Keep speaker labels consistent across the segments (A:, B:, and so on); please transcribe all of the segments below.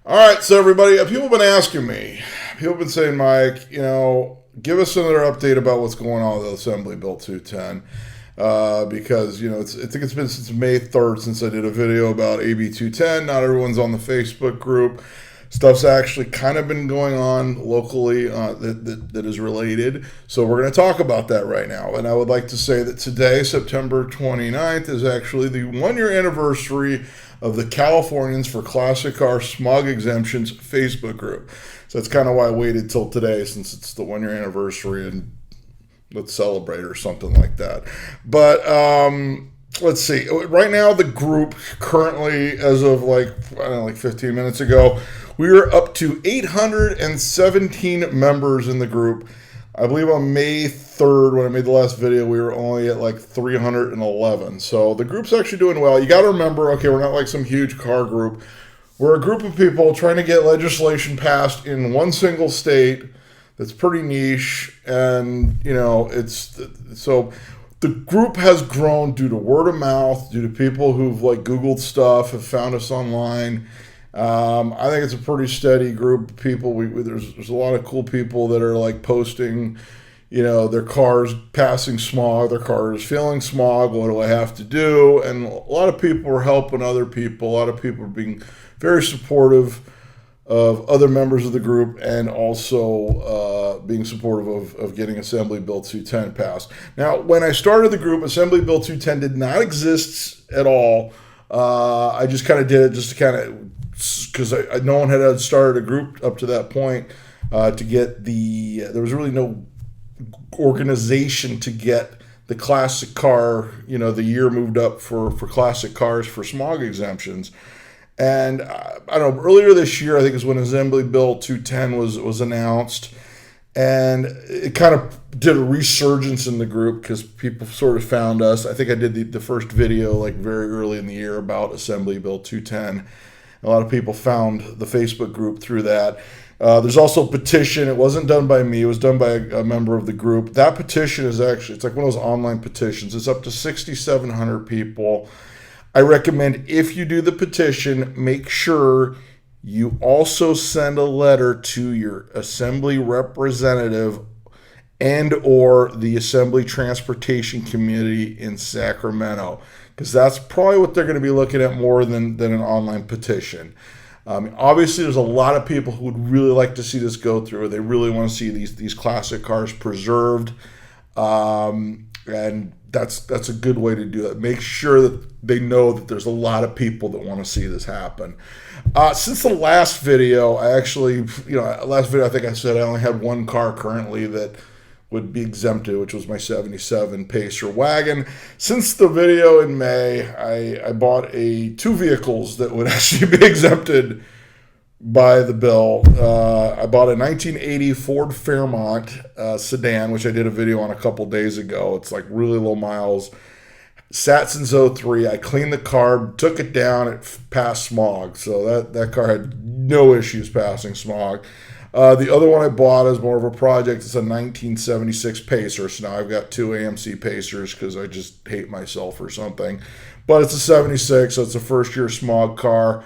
A: All right, so everybody, people have been asking me, people have been saying, Mike, give us another update about what's going on with Assembly Bill 210. Because, I think it's been since May 3rd since I did a video about AB210. Not everyone's on the Facebook group. Stuff's actually kind of been going on locally that is related. So we're going to talk about that right now. And I would like to say that today, September 29th, is actually the one-year anniversary of the Californians for Classic Car Smog Exemptions Facebook group. So that's kind of why I waited till today, since it's the one-year anniversary, and let's celebrate or something like that. But let's see. Right now, the group currently, as of like 15 minutes ago, we are up to 817 members in the group. I believe on May 3rd, when I made the last video, we were only at like 311. So the group's actually doing well. You got to remember, okay, we're not like some huge car group. We're a group of people trying to get legislation passed in one single state that's pretty niche. And, so the group has grown due to word of mouth, due to people who've like Googled stuff, have found us online. I think it's a pretty steady group of people. There's a lot of cool people that are like posting, their cars passing smog, their cars feeling smog. What do I have to do? And a lot of people are helping other people. A lot of people are being very supportive of other members of the group, and also being supportive of getting Assembly Bill 210 passed. Now, when I started the group, Assembly Bill 210 did not exist at all. I just kind of did it just to because no one had started a group up to that point to get there was really no organization to get the classic car, the year moved up for classic cars for smog exemptions. And I don't know, earlier this year, I think is when Assembly Bill 210 was announced, and it kind of did a resurgence in the group because people sort of found us. I think I did the first video like very early in the year about Assembly Bill 210. A lot of people found the Facebook group through that. There's also a petition. It wasn't done by me. It was done by a member of the group. That petition is it's like one of those online petitions. It's up to 6,700 people. I recommend, if you do the petition, make sure you also send a letter to your assembly representative and or the Assembly Transportation Committee in Sacramento, because that's probably what they're going to be looking at more than an online petition. Obviously, there's a lot of people who would really like to see this go through. They really want to see these classic cars preserved, and that's a good way to do that. Make sure that they know that there's a lot of people that want to see this happen. Since the last video, I think I said I only had one car currently that would be exempted, which was my 77 Pacer wagon. Since the video in May, I bought two vehicles that would actually be exempted by the bill. I bought a 1980 Ford Fairmont sedan, which I did a video on a couple days ago. It's like really low miles. Sat since 03. I cleaned the car, took it down, it passed smog. So that car had no issues passing smog. The other one I bought is more of a project. It's a 1976 Pacer. So now I've got two AMC Pacers because I just hate myself or something. But it's a 76, so it's a first-year smog car.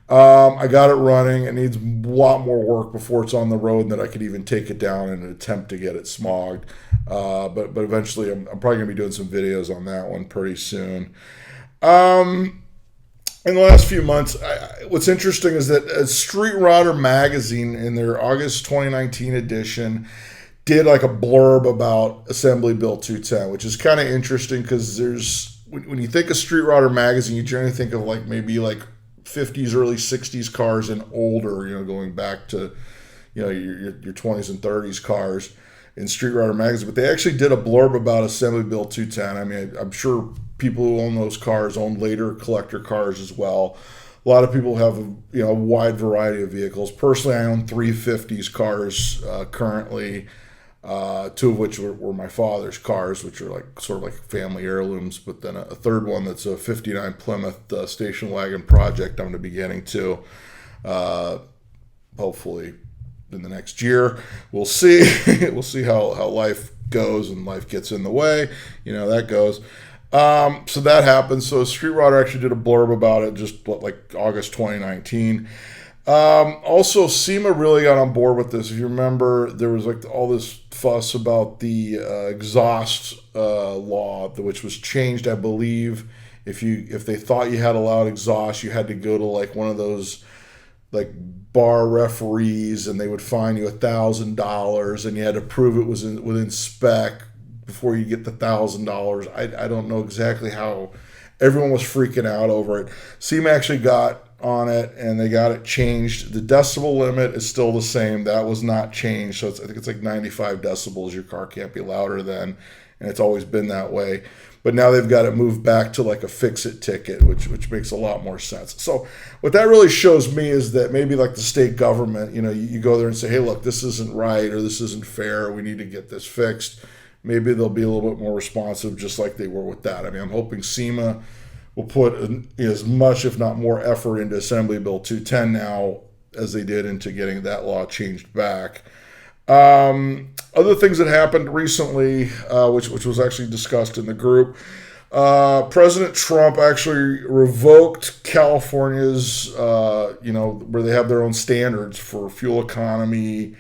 A: I got it running. It needs a lot more work before it's on the road, and that I could even take it down in an attempt to get it smogged. But eventually, I'm probably going to be doing some videos on that one pretty soon. In the last few months, what's interesting is that Street Rodder magazine, in their August 2019 edition, did like a blurb about Assembly Bill 210, which is kind of interesting because when you think of Street Rodder magazine, you generally think of like maybe like 50s, early 60s cars and older, going back to, your 20s and 30s cars in Street Rodder magazine. But they actually did a blurb about Assembly Bill 210. I mean, I'm sure people who own those cars own later collector cars as well. A lot of people have a wide variety of vehicles. Personally, I own 350s cars currently, two of which were my father's cars, which are like sort of like family heirlooms. But then a third one that's a 59 Plymouth station wagon project I'm going to be getting to, hopefully in the next year. We'll see. We'll see how life goes, and life gets in the way. That goes. So that happened. So Street Rodder actually did a blurb about it just like August 2019. Also, SEMA really got on board with this. If you remember, there was like all this fuss about the exhaust law, which was changed, I believe. If they thought you had allowed exhaust, you had to go to like one of those like bar referees, and they would fine you $1,000, and you had to prove it was within spec before you get the $1,000. I don't know exactly how everyone was freaking out over it. SEMA actually got on it, and they got it changed. The decibel limit is still the same. That was not changed. So I think it's like 95 decibels. Your car can't be louder than, and it's always been that way. But now they've got it moved back to like a fix-it ticket, which makes a lot more sense. So what that really shows me is that maybe like the state government, you go there and say, hey, look, this isn't right, or this isn't fair. We need to get this fixed. Maybe they'll be a little bit more responsive, just like they were with that. I mean, I'm hoping SEMA will put as much, if not more, effort into Assembly Bill 210 now as they did into getting that law changed back. Other things that happened recently, which was actually discussed in the group, President Trump actually revoked California's, where they have their own standards for fuel economy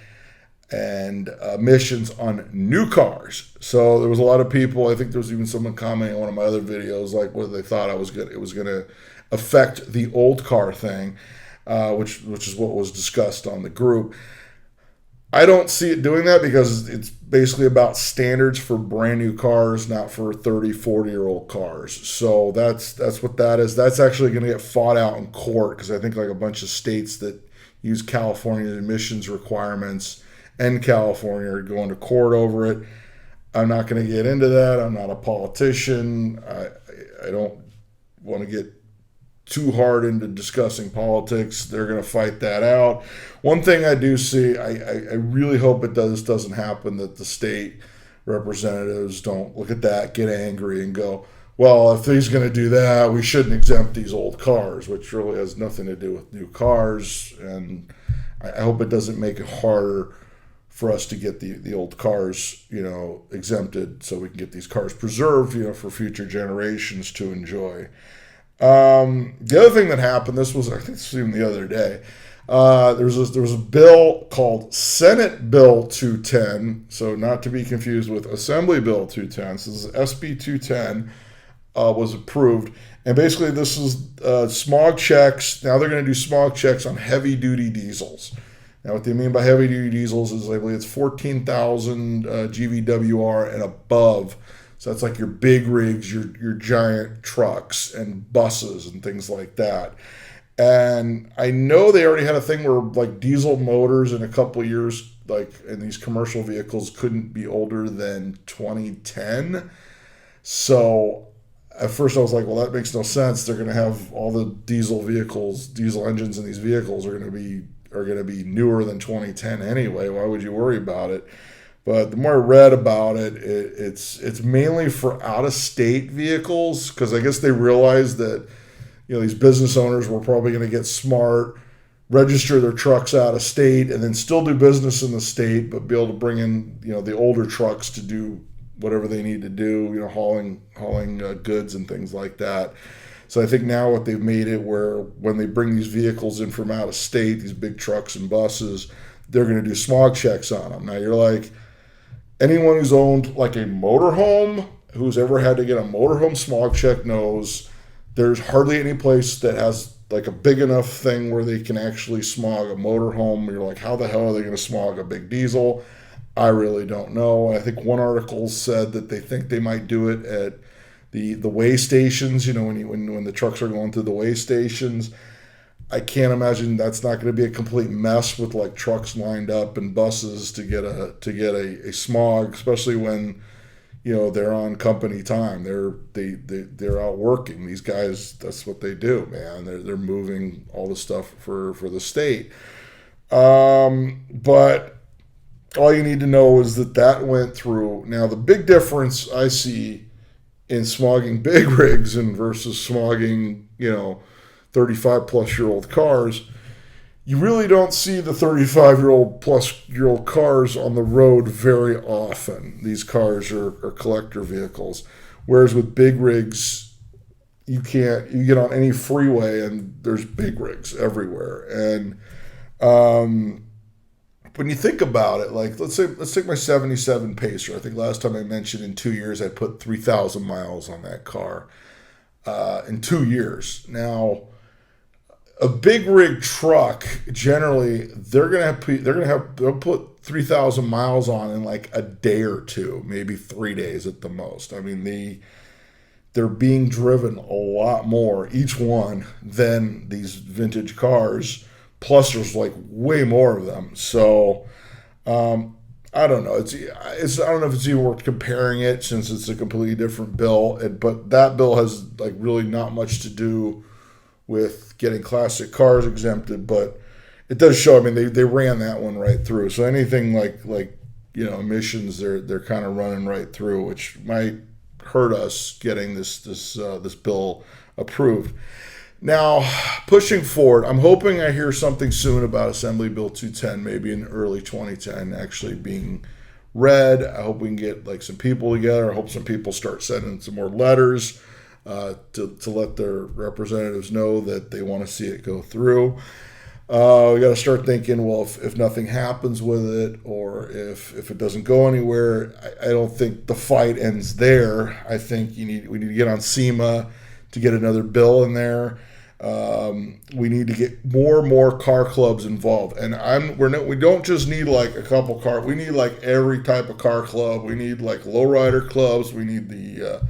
A: and emissions on new cars. So there was a lot of people, I think there was even someone commenting on one of my other videos, like whether they thought it was going to affect the old car thing, which is what was discussed on the group. I don't see it doing that because it's basically about standards for brand new cars, not for 30, 40-year-old cars. So that's what that is. That's actually going to get fought out in court, because I think like a bunch of states that use California emissions requirements and California are going to court over it. I'm not going to get into that. I'm not a politician. I don't want to get too hard into discussing politics. They're going to fight that out. One thing I do see, I really hope doesn't happen, that the state representatives don't look at that, get angry, and go, well, if he's going to do that, we shouldn't exempt these old cars, which really has nothing to do with new cars. And I hope it doesn't make it harder for us to get the old cars, exempted, so we can get these cars preserved, for future generations to enjoy. The other thing that happened, I think this was even the other day, there was a bill called Senate Bill 210, so not to be confused with Assembly Bill 210. So this is SB 210 was approved, and basically this is smog checks. Now they're going to do smog checks on heavy-duty diesels. Now what they mean by heavy-duty diesels is, I believe it's 14,000 GVWR and above. So that's like your big rigs, your giant trucks and buses and things like that. And I know they already had a thing where like diesel motors in a couple of years, like in these commercial vehicles, couldn't be older than 2010. So at first I was like, well, that makes no sense. They're going to have all the diesel engines in these vehicles are going to be newer than 2010 anyway. Why would you worry about it? But the more I read about it, it's mainly for out-of-state vehicles, because I guess they realized that these business owners were probably going to get smart, register their trucks out of state, and then still do business in the state, but be able to bring in the older trucks to do whatever they need to do, hauling goods and things like that. So I think now what they've made it where when they bring these vehicles in from out of state, these big trucks and buses, they're going to do smog checks on them. Now you're like, anyone who's owned like a motorhome, who's ever had to get a motorhome smog check, knows there's hardly any place that has like a big enough thing where they can actually smog a motorhome. You're like, how the hell are they going to smog a big diesel? I really don't know. I think one article said that they think they might do it at the weigh stations, when the trucks are going through the weigh stations. I can't imagine that's not going to be a complete mess with like trucks lined up and buses to get a smog, especially when they're on company time. They're out working. These guys, that's what they do, man. They're moving all the stuff for the state. But all you need to know is that went through. Now the big difference I see in smogging big rigs and versus smogging 35 plus year old cars, you really don't see the 35 plus year old cars on the road very often. These cars are collector vehicles, whereas with big rigs, you get on any freeway and there's big rigs everywhere. And when you think about it, like let's take my 77 Pacer. I think last time I mentioned in 2 years I put 3,000 miles on that car in 2 years. Now, a big rig truck generally they'll put 3,000 miles on in like a day or two, maybe 3 days at the most. I mean they're being driven a lot more each one than these vintage cars. Plus, there's like way more of them. So I don't know. I don't know if it's even worth comparing it since it's a completely different bill. But that bill has like really not much to do with getting classic cars exempted. But it does show. I mean, they ran that one right through. So anything like emissions, they're kind of running right through, which might hurt us getting this bill approved. Now, pushing forward, I'm hoping I hear something soon about Assembly Bill 210, maybe in early 2010, actually being read. I hope we can get like some people together. I hope some people start sending some more letters to let their representatives know that they want to see it go through. We got to start thinking, well, if nothing happens with it, or if it doesn't go anywhere, I don't think the fight ends there. I think we need to get on SEMA to get another bill in there. We need to get more and more car clubs involved, and we don't just need like a couple car. We need like every type of car club. We need like lowrider clubs. We need the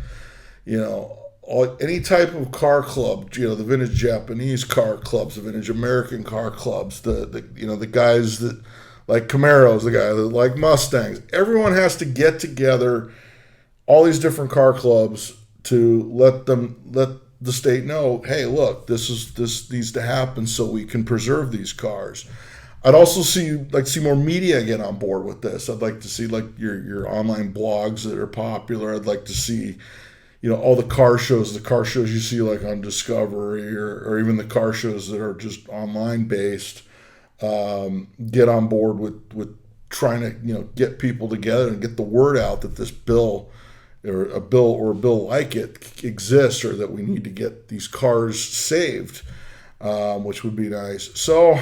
A: any type of car club. The vintage Japanese car clubs, the vintage American car clubs, the guys that like Camaros, the guys that like Mustangs. Everyone has to get together, all these different car clubs, to let the state know, hey, look, this needs to happen so we can preserve these cars. I'd also see more media get on board with this. I'd like to see like your online blogs that are popular. I'd like to see, all the car shows you see like on Discovery or even the car shows that are just online based, get on board with trying to, get people together and get the word out that this bill or a bill like it exists, or that we need to get these cars saved, which would be nice. So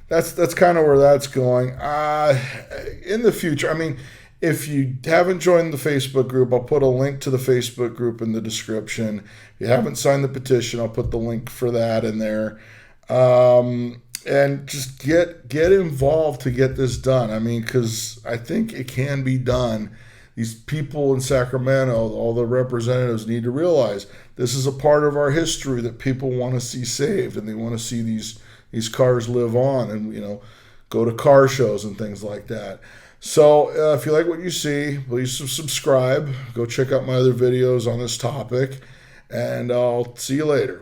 A: that's kind of where that's going. In the future, I mean, if you haven't joined the Facebook group, I'll put a link to the Facebook group in the description. If you haven't signed the petition, I'll put the link for that in there. And just get involved to get this done. I mean, because I think it can be done. These people in Sacramento, all the representatives, need to realize this is a part of our history that people want to see saved, and they want to see these cars live on, and go to car shows and things like that. So if you like what you see, please subscribe. Go check out my other videos on this topic, and I'll see you later.